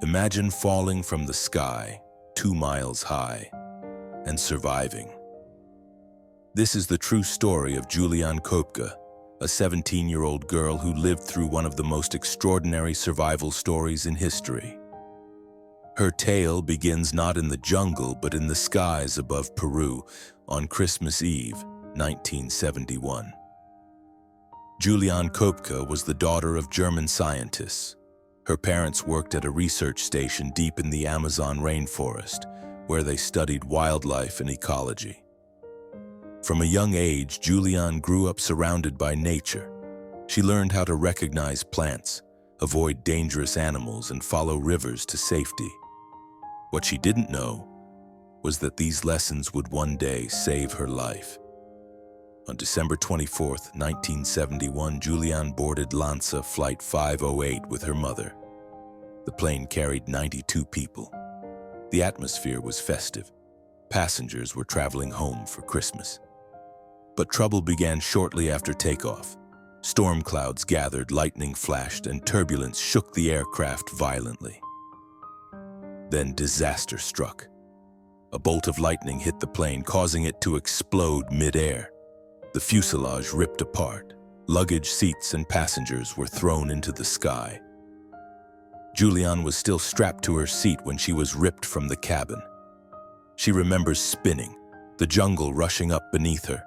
Imagine falling from the sky, 2 miles high, and surviving. This is the true story of Juliane Koepcke, a 17-year-old girl who lived through one of the most extraordinary survival stories in history. Her tale begins not in the jungle, but in the skies above Peru on Christmas Eve, 1971. Juliane Koepcke was the daughter of German scientists. Her parents worked at a research station deep in the Amazon rainforest, where they studied wildlife and ecology. From a young age, Juliane grew up surrounded by nature. She learned how to recognize plants, avoid dangerous animals, and follow rivers to safety. What she didn't know was that these lessons would one day save her life. On December 24, 1971, Juliane boarded Lanza Flight 508 with her mother. The plane carried 92 people. The atmosphere was festive. Passengers were traveling home for Christmas. But trouble began shortly after takeoff. Storm clouds gathered, lightning flashed, and turbulence shook the aircraft violently. Then disaster struck. A bolt of lightning hit the plane, causing it to explode mid-air. The fuselage ripped apart. Luggage, seats, and passengers were thrown into the sky. Juliane was still strapped to her seat when she was ripped from the cabin. She remembers spinning, the jungle rushing up beneath her.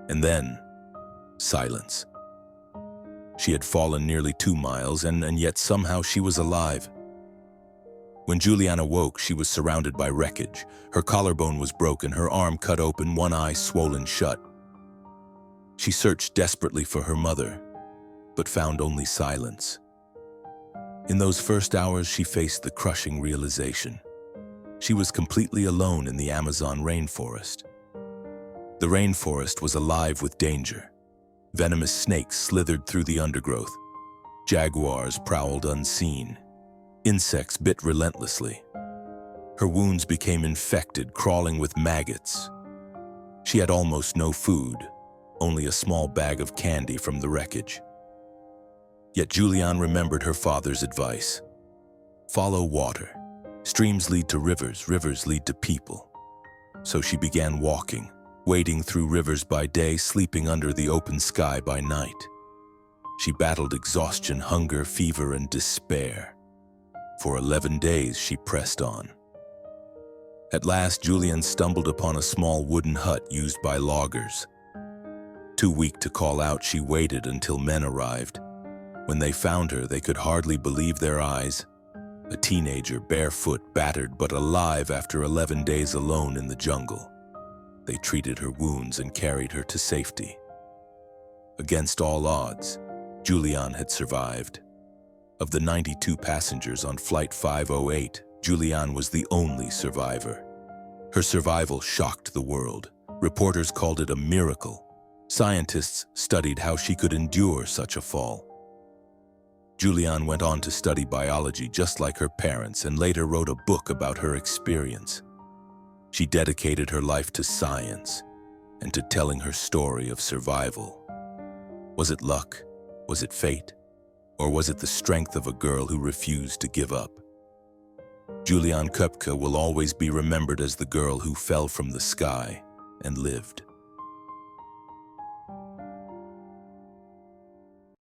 And then, silence. She had fallen nearly 2 miles, and yet somehow she was alive. When Juliane awoke, she was surrounded by wreckage. Her collarbone was broken, her arm cut open, one eye swollen shut. She searched desperately for her mother, but found only silence. In those first hours, she faced the crushing realization. She was completely alone in the Amazon rainforest. The rainforest was alive with danger. Venomous snakes slithered through the undergrowth. Jaguars prowled unseen. Insects bit relentlessly. Her wounds became infected, crawling with maggots. She had almost no food, only a small bag of candy from the wreckage. Yet Juliane remembered her father's advice. Follow water. Streams lead to rivers, rivers lead to people. So she began walking, wading through rivers by day, sleeping under the open sky by night. She battled exhaustion, hunger, fever, and despair. For 11 days, she pressed on. At last, Juliane stumbled upon a small wooden hut used by loggers. Too weak to call out, she waited until men arrived. When they found her, they could hardly believe their eyes. A teenager, barefoot, battered, but alive after 11 days alone in the jungle. They treated her wounds and carried her to safety. Against all odds, Juliane had survived. Of the 92 passengers on Flight 508, Juliane was the only survivor. Her survival shocked the world. Reporters called it a miracle. Scientists studied how she could endure such a fall. Juliane went on to study biology just like her parents and later wrote a book about her experience. She dedicated her life to science and to telling her story of survival. Was it luck? Was it fate? Or was it the strength of a girl who refused to give up? Juliane Koepcke will always be remembered as the girl who fell from the sky and lived.